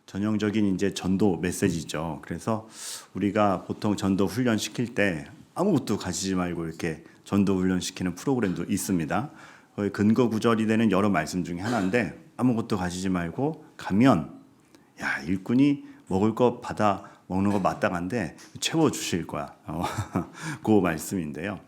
전형적인 이제 전도 메시지죠. 그래서 우리가 보통 전도 훈련 시킬 때 아무것도 가지지 말고 이렇게 전도 훈련 시키는 프로그램도 있습니다. 거의 근거 구절이 되는 여러 말씀 중에 하나인데 아무것도 가지지 말고 가면 야 일꾼이 먹을 거 받아 먹는 거 마땅한데 채워 주실 거야. 그 말씀인데요.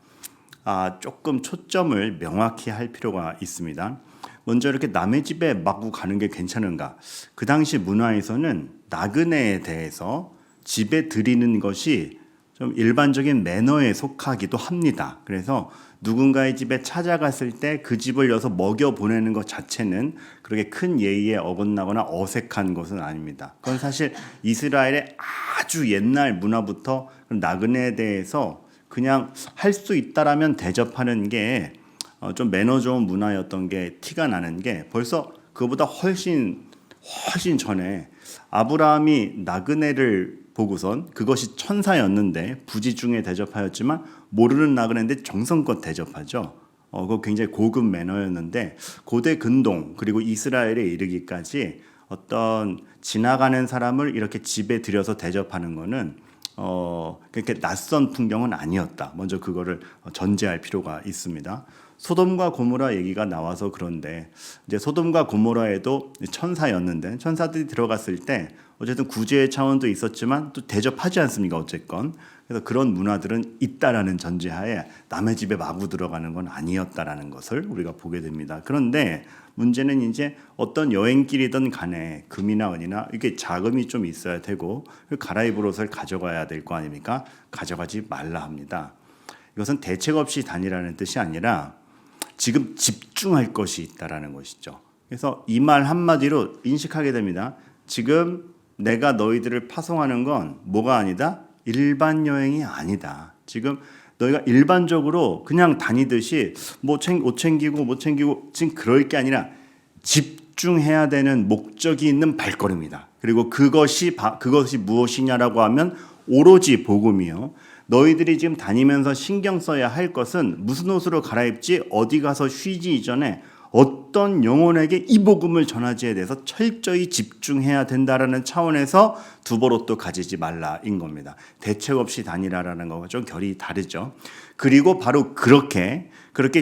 조금 초점을 명확히 할 필요가 있습니다. 먼저 이렇게 남의 집에 마구 가는 게 괜찮은가? 그 당시 문화에서는 나그네에 대해서 집에 들이는 것이 좀 일반적인 매너에 속하기도 합니다. 그래서 누군가의 집에 찾아갔을 때 그 집을 여서 먹여 보내는 것 자체는 그렇게 큰 예의에 어긋나거나 어색한 것은 아닙니다. 그건 사실 이스라엘의 아주 옛날 문화부터 나그네에 대해서 그냥 할 수 있다라면 대접하는 게 좀 매너 좋은 문화였던 게 티가 나는 게 벌써 그보다 훨씬 전에 아브라함이 나그네를 보고선 그것이 천사였는데 부지중에 대접하였지만 모르는 나그네인데 정성껏 대접하죠. 그거 굉장히 고급 매너였는데 고대 근동 그리고 이스라엘에 이르기까지 어떤 지나가는 사람을 이렇게 집에 들여서 대접하는 거는 그렇게 낯선 풍경은 아니었다. 먼저 그거를 전제할 필요가 있습니다. 소돔과 고모라 얘기가 나와서 그런데 이제 소돔과 고모라에도 천사였는데 천사들이 들어갔을 때 어쨌든 구제의 차원도 있었지만 또 대접하지 않습니까? 어쨌건 그래서 그런 문화들은 있다라는 전제하에 남의 집에 마구 들어가는 건 아니었다라는 것을 우리가 보게 됩니다. 그런데 문제는 이제 어떤 여행길이든 간에 금이나 은이나 이게 자금이 좀 있어야 되고 갈아입을 옷을 가져가야 될 거 아닙니까? 가져가지 말라 합니다. 이것은 대책 없이 다니라는 뜻이 아니라 지금 집중할 것이 있다라는 것이죠. 그래서 이 말 한마디로 인식하게 됩니다. 지금 내가 너희들을 파송하는 건 뭐가 아니다? 일반 여행이 아니다. 지금 너희가 일반적으로 그냥 다니듯이 옷 챙기고 못 챙기고 지금 그럴 게 아니라 집중해야 되는 목적이 있는 발걸음이다. 그리고 그것이 무엇이냐라고 하면 오로지 복음이요. 너희들이 지금 다니면서 신경 써야 할 것은 무슨 옷으로 갈아입지 어디 가서 쉬지 이전에 어떤 영혼에게 이 복음을 전하지에 대해서 철저히 집중해야 된다라는 차원에서 두벌옷도 가지지 말라인 겁니다. 대책 없이 다니라라는 거가 좀 결이 다르죠. 그리고 바로 그렇게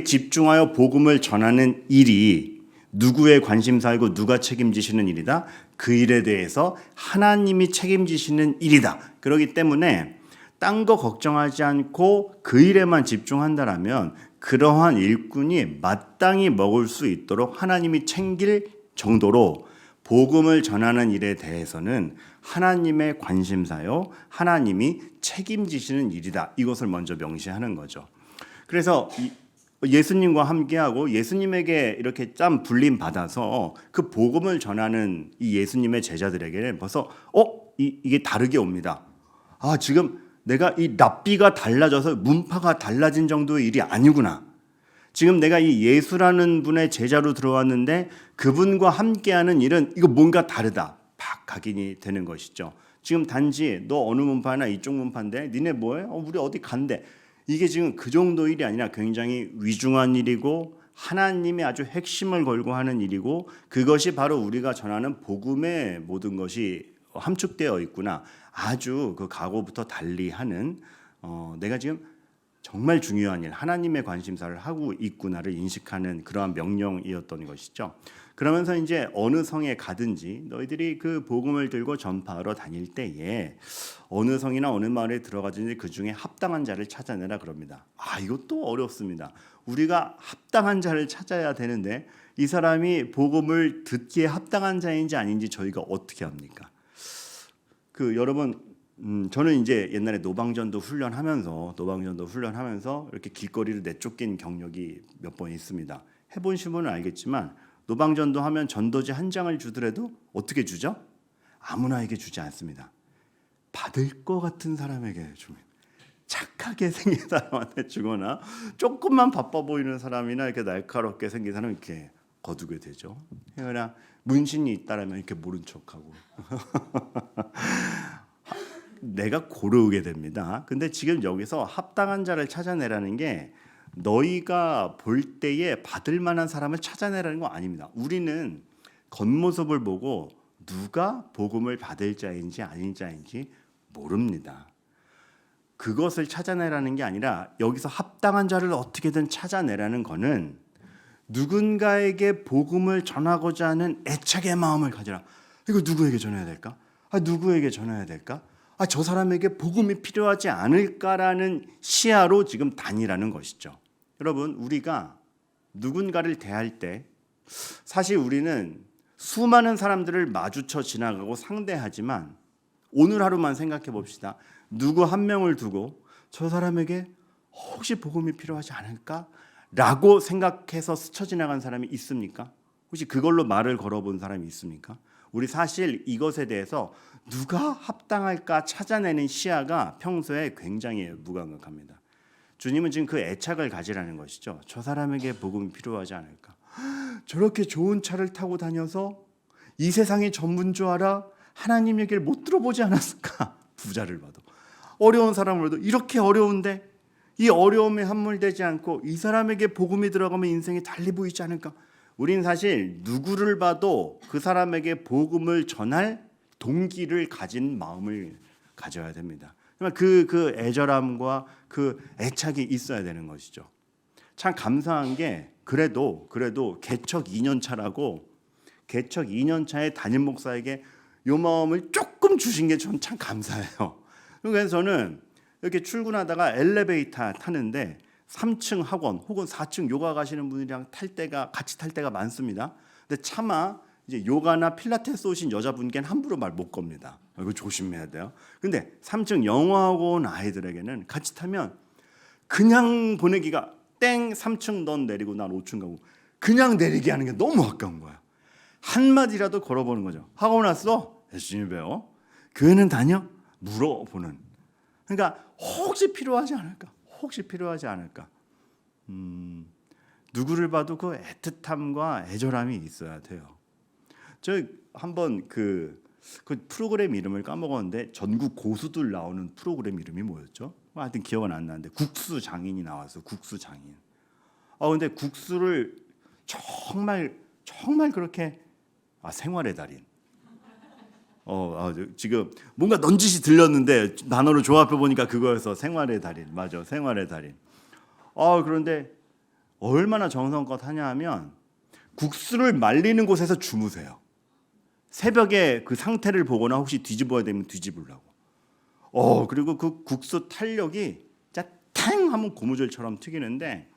집중하여 복음을 전하는 일이 누구의 관심사이고 누가 책임지시는 일이다? 그 일에 대해서 하나님이 책임지시는 일이다. 그렇기 때문에 딴 거 걱정하지 않고 그 일에만 집중한다라면 그러한 일꾼이 마땅히 먹을 수 있도록 하나님이 챙길 정도로 복음을 전하는 일에 대해서는 하나님의 관심사요, 하나님이 책임지시는 일이다. 이것을 먼저 명시하는 거죠. 그래서 예수님과 함께하고 예수님에게 이렇게 짬 불림 받아서 그 복음을 전하는 이 예수님의 제자들에게는 벌써 이게 다르게 옵니다. 지금 내가 이 랍비가 달라져서 문파가 달라진 정도의 일이 아니구나. 지금 내가 이 예수라는 분의 제자로 들어왔는데 그분과 함께하는 일은 이거 뭔가 다르다. 팍 각인이 되는 것이죠. 지금 단지 너 어느 문파나 이쪽 문파인데 니네 뭐해? 우리 어디 간대. 이게 지금 그 정도 일이 아니라 굉장히 위중한 일이고 하나님의 아주 핵심을 걸고 하는 일이고 그것이 바로 우리가 전하는 복음의 모든 것이 함축되어 있구나. 아주 그 각오부터 달리하는 내가 지금 정말 중요한 일, 하나님의 관심사를 하고 있구나를 인식하는 그러한 명령이었던 것이죠. 그러면서 이제 어느 성에 가든지 너희들이 그 복음을 들고 전파하러 다닐 때에 어느 성이나 어느 마을에 들어가든지 그 중에 합당한 자를 찾아내라 그럽니다. 이것도 어렵습니다. 우리가 합당한 자를 찾아야 되는데 이 사람이 복음을 듣기에 합당한 자인지 아닌지 저희가 어떻게 합니까? 여러분 저는 이제 옛날에 노방전도 훈련하면서 이렇게 길거리를 내쫓긴 경력이 몇 번 있습니다. 해보신 분은 알겠지만 노방전도 하면 전도지 한 장을 주더라도 어떻게 주죠? 아무나에게 주지 않습니다. 받을 것 같은 사람에게 줍니다. 착하게 생긴 사람한테 주거나 조금만 바빠 보이는 사람이나 이렇게 날카롭게 생긴 사람 이렇게 거두게 되죠. 그러나 문신이 있다라면 이렇게 모른 척하고 내가 고르게 됩니다. 근데 지금 여기서 합당한 자를 찾아내라는 게 너희가 볼 때에 받을 만한 사람을 찾아내라는 거 아닙니다. 우리는 겉모습을 보고 누가 복음을 받을 자인지 아닌 자인지 모릅니다. 그것을 찾아내라는 게 아니라 여기서 합당한 자를 어떻게든 찾아내라는 거는 누군가에게 복음을 전하고자 하는 애착의 마음을 가지라. 이거 누구에게 전해야 될까? 누구에게 전해야 될까? 저 사람에게 복음이 필요하지 않을까라는 시야로 지금 다니라는 것이죠. 여러분, 우리가 누군가를 대할 때 사실 우리는 수많은 사람들을 마주쳐 지나가고 상대하지만 오늘 하루만 생각해 봅시다. 누구 한 명을 두고 저 사람에게 혹시 복음이 필요하지 않을까? 라고 생각해서 스쳐 지나간 사람이 있습니까? 혹시 그걸로 말을 걸어본 사람이 있습니까? 우리 사실 이것에 대해서 누가 합당할까 찾아내는 시야가 평소에 굉장히 무감각합니다. 주님은 지금 그 애착을 가지라는 것이죠. 저 사람에게 복음이 필요하지 않을까? 저렇게 좋은 차를 타고 다녀서 이 세상이 전부인 줄 알아? 하나님 얘기를 못 들어보지 않았을까? 부자를 봐도 어려운 사람을 봐도 이렇게 어려운데 이 어려움에 함몰되지 않고 이 사람에게 복음이 들어가면 인생이 달리 보이지 않을까? 우린 사실 누구를 봐도 그 사람에게 복음을 전할 동기를 가진 마음을 가져야 됩니다. 그 애절함과 그 애착이 있어야 되는 것이죠. 참 감사한 게 그래도 개척 2년 차라고 개척 2년 차에 담임 목사에게 요 마음을 조금 주신 게 전 참 감사해요. 그래서 저는 이렇게 출근하다가 엘리베이터 타는데 3층 학원 혹은 4층 요가 가시는 분이랑 같이 탈 때가 많습니다. 근데 차마 이제 요가나 필라테스 오신 여자분께는 함부로 말 못 겁니다. 이거 조심해야 돼요. 근데 3층 영어하고 온 아이들에게는 같이 타면 그냥 보내기가 3층 넌 내리고 난 5층 가고 그냥 내리게 하는 게 너무 아까운 거야. 한마디라도 걸어보는 거죠. 학원 왔어? 열심히 배워. 교회는 다녀? 물어보는. 그러니까 혹시 필요하지 않을까? 누구를 봐도 그 애틋함과 애절함이 있어야 돼요. 저 한번 그 프로그램 이름을 까먹었는데 전국 고수들 나오는 프로그램 이름이 뭐였죠? 하여튼 기억은 안 나는데 국수 장인이 나와서 국수 장인. 근데 국수를 정말 그렇게 생활의 달인. 지금 뭔가 넌지시 들렸는데 단어를 조합해 보니까 그거여서 생활의 달인. 맞아, 생활의 달인. 그런데 얼마나 정성껏 하냐 하면 국수를 말리는 곳에서 주무세요. 새벽에 그 상태를 보거나 혹시 뒤집어야 되면 뒤집으려고. 그리고 그 국수 탄력이 탕 하면 고무줄처럼 튀기는데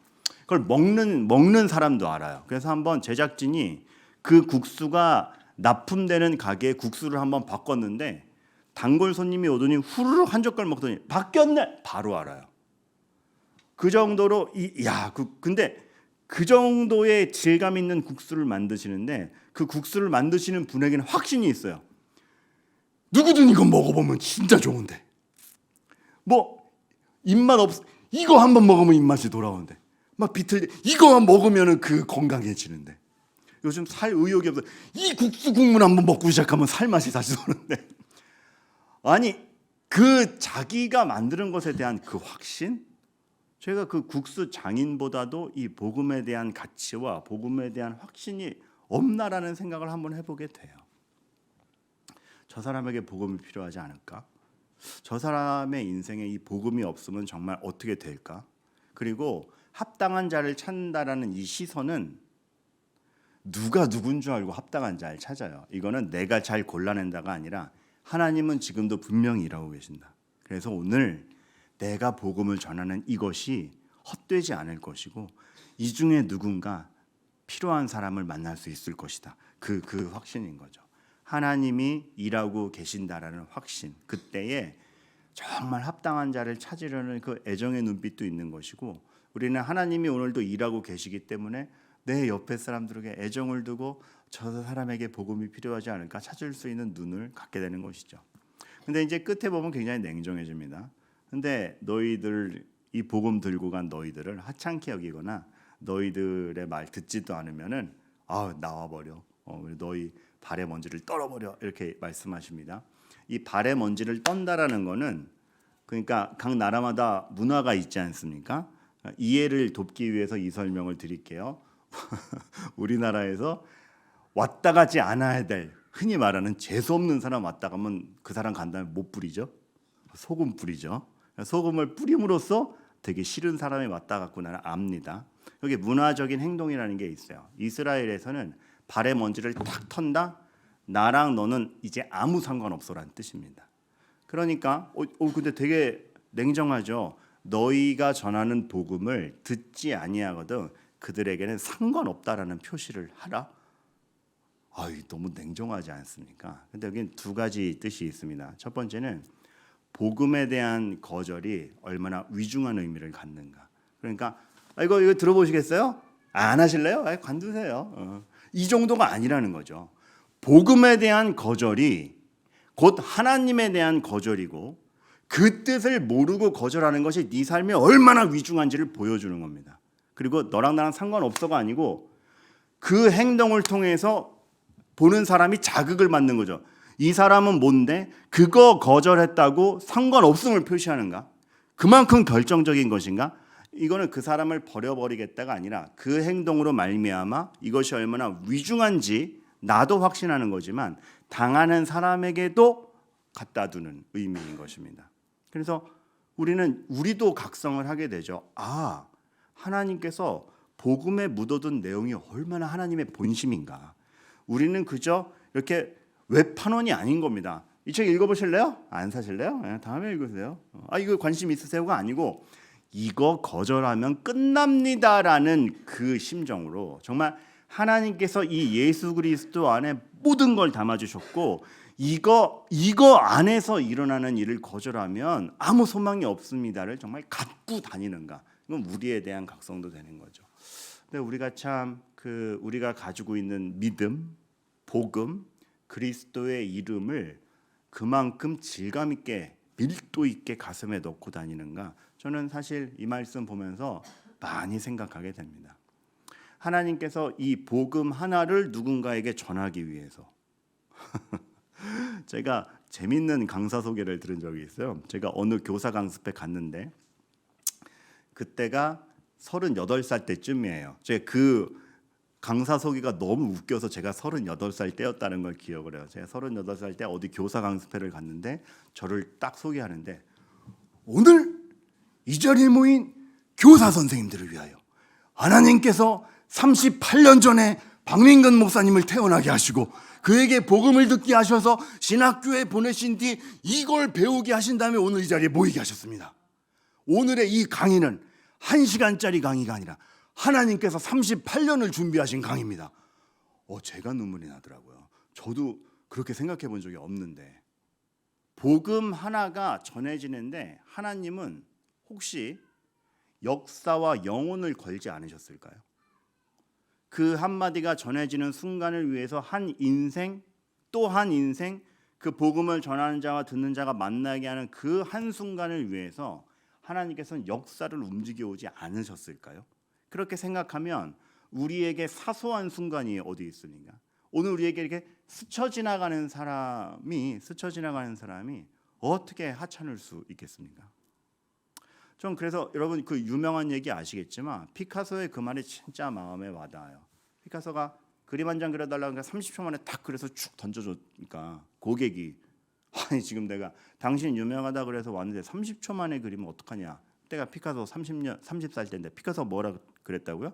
그걸 먹는 사람도 알아요. 그래서 한번 제작진이 그 국수가 납품되는 가게에 국수를 한번 바꿨는데 단골 손님이 오더니 후루룩 한 젓갈 먹더니 바뀌었네. 바로 알아요. 그 정도로 근데 그 정도의 질감 있는 국수를 만드시는데 그 국수를 만드시는 분에게는 확신이 있어요. 누구든 이거 먹어보면 진짜 좋은데 입맛 없 이거 한번 먹으면 입맛이 돌아오는데 막 비틀 이거만 먹으면은 그 건강해지는데 요즘 살 의욕이 없어. 이 국수 국물 한번 먹고 시작하면 살 맛이 다시 도는데 그 자기가 만드는 것에 대한 그 확신. 제가 그 국수 장인보다도 이 복음에 대한 가치와 복음에 대한 확신이 없나라는 생각을 한번 해보게 돼요. 저 사람에게 복음이 필요하지 않을까? 저 사람의 인생에 이 복음이 없으면 정말 어떻게 될까? 그리고 합당한 자를 찾는다라는 이 시선은 누가 누군 줄 알고 합당한 자를 찾아요. 이거는 내가 잘 골라낸다가 아니라 하나님은 지금도 분명히 일하고 계신다. 그래서 오늘 내가 복음을 전하는 이것이 헛되지 않을 것이고 이 중에 누군가 필요한 사람을 만날 수 있을 것이다. 그 확신인 거죠. 하나님이 일하고 계신다라는 확신. 그때에 정말 합당한 자를 찾으려는 그 애정의 눈빛도 있는 것이고 우리는 하나님이 오늘도 일하고 계시기 때문에 내 옆에 사람들에게 애정을 두고 저 사람에게 복음이 필요하지 않을까 찾을 수 있는 눈을 갖게 되는 것이죠. 근데 이제 끝에 보면 굉장히 냉정해집니다. 근데 너희들 이 복음 들고 간 너희들을 하찮게 여기거나 너희들의 말 듣지도 않으면은 나와버려. 너희 발의 먼지를 떨어버려 이렇게 말씀하십니다. 이 발의 먼지를 떤다라는 거는 그러니까 각 나라마다 문화가 있지 않습니까? 이해를 돕기 위해서 이 설명을 드릴게요. 우리나라에서 왔다 가지 않아야 될 흔히 말하는 재수 없는 사람 왔다 가면 그 사람 간 다음에 못 뿌리죠? 소금 뿌리죠. 소금을 뿌림으로써 되게 싫은 사람이 왔다 갔고 나는 압니다. 여기 문화적인 행동이라는 게 있어요. 이스라엘에서는 발에 먼지를 탁 턴다. 나랑 너는 이제 아무 상관없어라는 뜻입니다. 그러니까 근데 되게 냉정하죠. 너희가 전하는 복음을 듣지 아니하거든 그들에게는 상관없다라는 표시를 하라. 너무 냉정하지 않습니까? 근데 여기는 두 가지 뜻이 있습니다. 첫 번째는 복음에 대한 거절이 얼마나 위중한 의미를 갖는가. 그러니까 이거 들어보시겠어요? 안 하실래요? 관두세요. 이 정도가 아니라는 거죠. 복음에 대한 거절이 곧 하나님에 대한 거절이고 그 뜻을 모르고 거절하는 것이 네 삶에 얼마나 위중한지를 보여주는 겁니다. 그리고 너랑 나랑 상관없어가 아니고 그 행동을 통해서 보는 사람이 자극을 받는 거죠. 이 사람은 뭔데 그거 거절했다고 상관없음을 표시하는가? 그만큼 결정적인 것인가? 이거는 그 사람을 버려버리겠다가 아니라 그 행동으로 말미암아 이것이 얼마나 위중한지 나도 확신하는 거지만 당하는 사람에게도 갖다 두는 의미인 것입니다. 그래서 우리도 각성을 하게 되죠. 하나님께서 복음에 묻어둔 내용이 얼마나 하나님의 본심인가. 우리는 그저 이렇게 웹판원이 아닌 겁니다. 이 책 읽어보실래요? 안 사실래요? 다음에 읽으세요. 이거 관심 있으세요가 아니고 이거 거절하면 끝납니다라는 그 심정으로 정말 하나님께서 이 예수 그리스도 안에 모든 걸 담아주셨고 이거 안에서 일어나는 일을 거절하면 아무 소망이 없습니다를 정말 갖고 다니는가. 이건 우리에 대한 각성도 되는 거죠. 근데 우리가 우리가 가지고 있는 믿음, 복음, 그리스도의 이름을 그만큼 질감 있게 밀도 있게 가슴에 넣고 다니는가. 저는 사실 이 말씀 보면서 많이 생각하게 됩니다. 하나님께서 이 복음 하나를 누군가에게 전하기 위해서 제가 재밌는 강사 소개를 들은 적이 있어요. 제가 어느 교사 강습회 갔는데 그때가 38살 때쯤이에요. 제가 그 강사 소개가 너무 웃겨서 제가 38살 때였다는 걸 기억을 해요. 제가 38살 때 어디 교사 강습회를 갔는데 저를 딱 소개하는데 오늘 이 자리에 모인 교사 선생님들을 위하여 하나님께서 38년 전에 박민근 목사님을 태어나게 하시고 그에게 복음을 듣게 하셔서 신학교에 보내신 뒤 이걸 배우게 하신 다음에 오늘 이 자리에 모이게 하셨습니다. 오늘의 이 강의는 1시간짜리 강의가 아니라 하나님께서 38년을 준비하신 강의입니다. 제가 눈물이 나더라고요. 저도 그렇게 생각해 본 적이 없는데 복음 하나가 전해지는데 하나님은 혹시 역사와 영혼을 걸지 않으셨을까요? 그 한마디가 전해지는 순간을 위해서 한 인생 또 한 인생 그 복음을 전하는 자와 듣는 자가 만나게 하는 그 한순간을 위해서 하나님께서는 역사를 움직여 오지 않으셨을까요? 그렇게 생각하면 우리에게 사소한 순간이 어디 있습니까? 오늘 우리에게 이렇게 스쳐 지나가는 사람이 어떻게 하찮을 수 있겠습니까? 전 그래서 여러분 그 유명한 얘기 아시겠지만 피카소의 그 말이 진짜 마음에 와닿아요. 피카소가 그림 한 장 그려달라고 하니까 30초 만에 딱 그려서 쭉 던져줬으니까 고객이 지금 내가 당신 유명하다 그래서 왔는데 30초 만에 그리면 어떡하냐. 그때가 피카소 30살 때인데 피카소 뭐라 그랬다고요?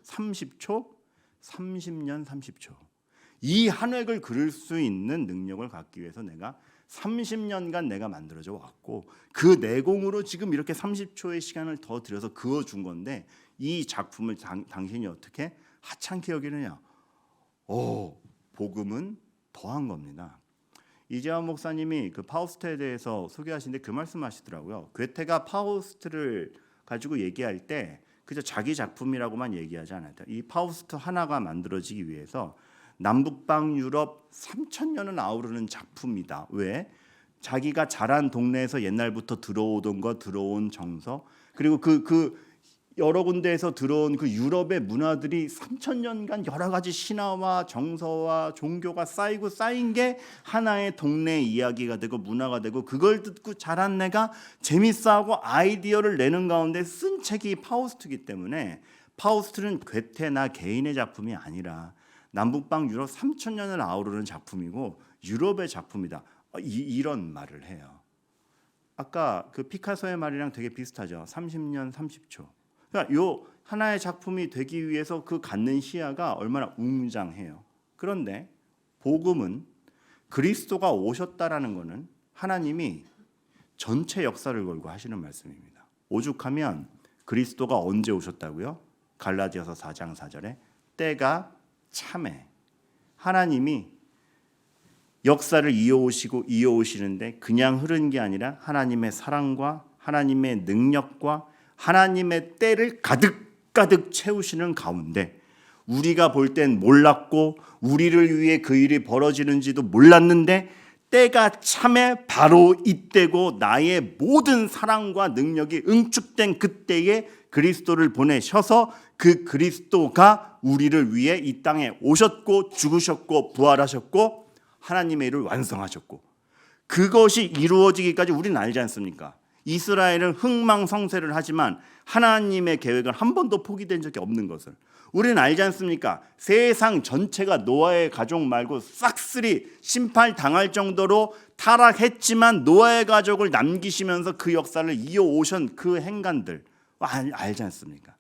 30초? 30년 30초. 이 한 획을 그릴 수 있는 능력을 갖기 위해서 내가 30년간 내가 만들어져 왔고 그 내공으로 지금 이렇게 30초의 시간을 더 들여서 그어준 건데 이 작품을 당신이 어떻게 하찮게 여기느냐. 복음은 더한 겁니다. 이재환 목사님이 그 파우스트에 대해서 소개하시는데 그 말씀하시더라고요. 괴테가 파우스트를 가지고 얘기할 때 그저 자기 작품이라고만 얘기하지 않았다. 이 파우스트 하나가 만들어지기 위해서 남북방 유럽 3,000년은 아우르는 작품이다. 왜? 자기가 자란 동네에서 옛날부터 들어온 정서 그리고 그 여러 군데에서 들어온 그 유럽의 문화들이 3,000년간 여러 가지 신화와 정서와 종교가 쌓인 게 하나의 동네 이야기가 되고 문화가 되고 그걸 듣고 자란 내가 재밌어하고 아이디어를 내는 가운데 쓴 책이 파우스트이기 때문에 파우스트는 괴테나 개인의 작품이 아니라 남북방 유럽 3,000년을 아우르는 작품이고 유럽의 작품이다. 이런 말을 해요. 아까 그 피카소의 말이랑 되게 비슷하죠. 30년 30초. 그러니까 요 하나의 작품이 되기 위해서 그 갖는 시야가 얼마나 웅장해요. 그런데 복음은 그리스도가 오셨다라는 것은 하나님이 전체 역사를 걸고 하시는 말씀입니다. 오죽하면 그리스도가 언제 오셨다고요? 갈라디아서 4장 4절에 때가 참에 하나님이 역사를 이어오시는데 그냥 흐른 게 아니라 하나님의 사랑과 하나님의 능력과 하나님의 때를 가득가득 채우시는 가운데 우리가 볼 땐 몰랐고 우리를 위해 그 일이 벌어지는지도 몰랐는데 때가 참에 바로 이때고 나의 모든 사랑과 능력이 응축된 그때에 그리스도를 보내셔서 그 그리스도가 우리를 위해 이 땅에 오셨고 죽으셨고 부활하셨고 하나님의 일을 완성하셨고 그것이 이루어지기까지 우리는 알지 않습니까? 이스라엘은 흥망성쇠를 하지만 하나님의 계획은 한 번도 포기된 적이 없는 것을 우리는 알지 않습니까? 세상 전체가 노아의 가족 말고 싹쓸이 심판당할 정도로 타락했지만 노아의 가족을 남기시면서 그 역사를 이어오신 그 행간들 알지 않습니까?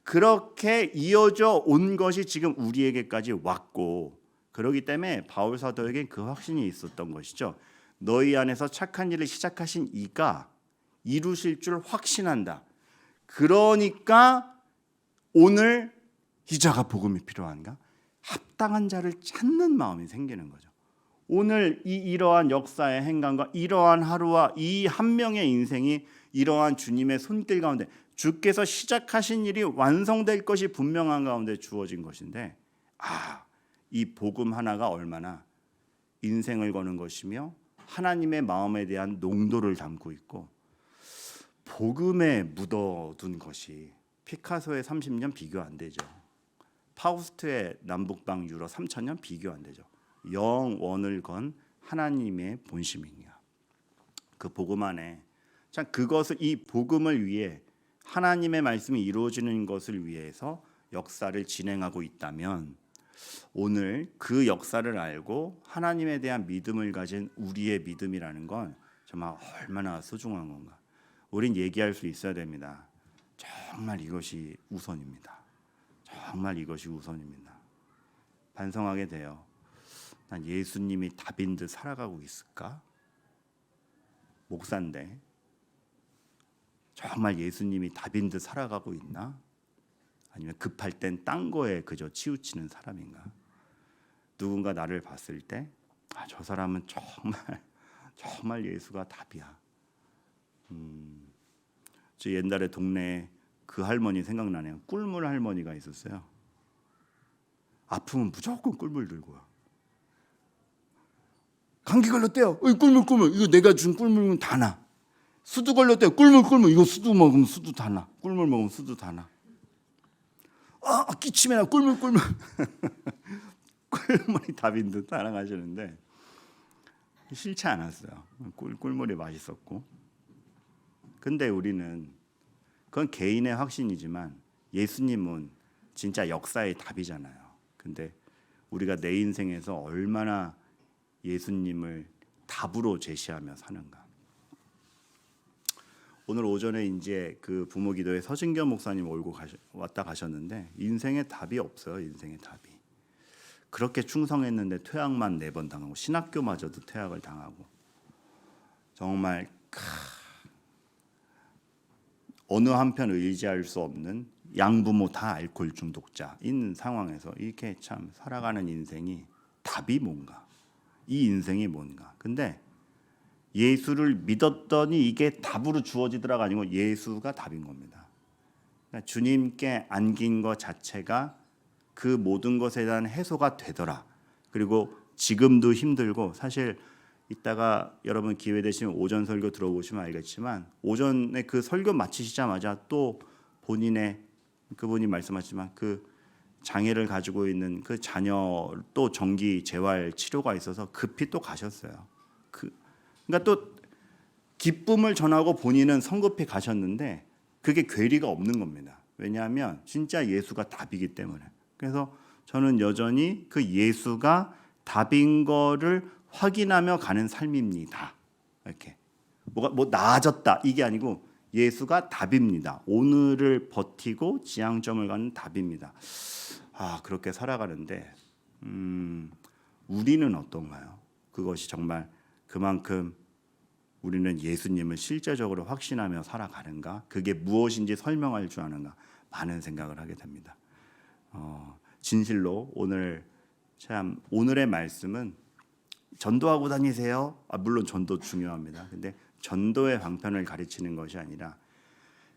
그렇게 이어져 온 것이 지금 우리에게까지 왔고 그렇기 때문에 바울 사도에겐 그 확신이 있었던 것이죠. 너희 안에서 착한 일을 시작하신 이가 이루실 줄 확신한다. 그러니까 오늘 기자가 복음이 필요한가? 합당한 자를 찾는 마음이 생기는 거죠. 오늘 이러한 역사의 행간과 이러한 하루와 이 한 명의 인생이 이러한 주님의 손길 가운데 주께서 시작하신 일이 완성될 것이 분명한 가운데 주어진 것인데 이 복음 하나가 얼마나 인생을 거는 것이며 하나님의 마음에 대한 농도를 담고 있고 복음에 묻어둔 것이 피카소의 30년 비교 안 되죠. 파우스트의 남북방 유럽 3,000년 비교 안 되죠. 영원을 건 하나님의 본심이냐. 그 복음 안에 참 그것을 이 복음을 위해 하나님의 말씀이 이루어지는 것을 위해서 역사를 진행하고 있다면 오늘 그 역사를 알고 하나님에 대한 믿음을 가진 우리의 믿음이라는 건 정말 얼마나 소중한 건가. 우린 얘기할 수 있어야 됩니다. 정말 이것이 우선입니다. 정말 이것이 우선입니다. 반성하게 돼요. 난 예수님이 답인 듯 살아가고 있을까? 목사인데 정말 예수님이 답인 듯 살아가고 있나? 아니면 급할 땐 딴 거에 그저 치우치는 사람인가? 누군가 나를 봤을 때 저 사람은 정말 예수가 답이야. 저 옛날에 동네에 그 할머니 생각나네요. 꿀물 할머니가 있었어요. 아프면 무조건 꿀물 들고 와. 감기 걸렸대요. 꿀물 이거 내가 준 꿀물은 다 나. 수두 걸렸대요. 꿀물 이거 수두 먹으면 수두 다 나. 꿀물 먹으면 수두 다 나. 기침이나 꿀물 꿀물이 답인 듯 따라가시는데 싫지 않았어요. 꿀물이 맛있었고. 근데 우리는 그건 개인의 확신이지만 예수님은 진짜 역사의 답이잖아요. 근데 우리가 내 인생에서 얼마나 예수님을 답으로 제시하며 사는가. 오늘 오전에 이제 그 부모기도에 서진경 목사님 왔다 가셨는데 인생의 답이 없어요. 인생의 답이. 그렇게 충성했는데 퇴학만 4번 당하고 신학교마저도 퇴학을 당하고 정말 어느 한편 의지할 수 없는 양부모 다 알코올 중독자인 상황에서 이렇게 참 살아가는 인생이 답이 뭔가? 이 인생이 뭔가? 근데 예수를 믿었더니 이게 답으로 주어지더라가 아니고 예수가 답인 겁니다. 그러니까 주님께 안긴 것 자체가 그 모든 것에 대한 해소가 되더라. 그리고 지금도 힘들고 사실 이따가 여러분 기회 되시면 오전 설교 들어보시면 알겠지만 오전에 그 설교 마치시자마자 또 본인의 그분이 말씀하시지만 그 장애를 가지고 있는 그 자녀 또 정기 재활 치료가 있어서 급히 또 가셨어요. 그러니까 또 기쁨을 전하고 본인은 성급히 가셨는데 그게 괴리가 없는 겁니다. 왜냐하면 진짜 예수가 답이기 때문에. 그래서 저는 여전히 그 예수가 답인 거를 확인하며 가는 삶입니다. 이렇게 뭐가 뭐 나아졌다 이게 아니고 예수가 답입니다. 오늘을 버티고 지향점을 가는 답입니다. 그렇게 살아가는데 우리는 어떤가요? 그것이 정말 그만큼 우리는 예수님을 실제적으로 확신하며 살아가는가? 그게 무엇인지 설명할 줄 아는가? 많은 생각을 하게 됩니다. 진실로 오늘의 말씀은 전도하고 다니세요. 물론 전도 중요합니다. 근데 전도의 방편을 가르치는 것이 아니라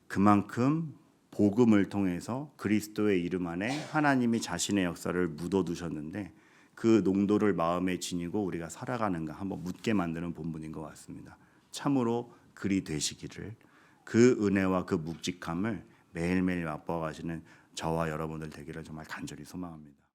그만큼 복음을 통해서 그리스도의 이름 안에 하나님이 자신의 역사를 묻어두셨는데 그 농도를 마음에 지니고 우리가 살아가는가 한번 묻게 만드는 본문인 것 같습니다. 참으로 그리 되시기를, 그 은혜와 그 묵직함을 매일매일 맛보아 가시는 저와 여러분들 되기를 정말 간절히 소망합니다.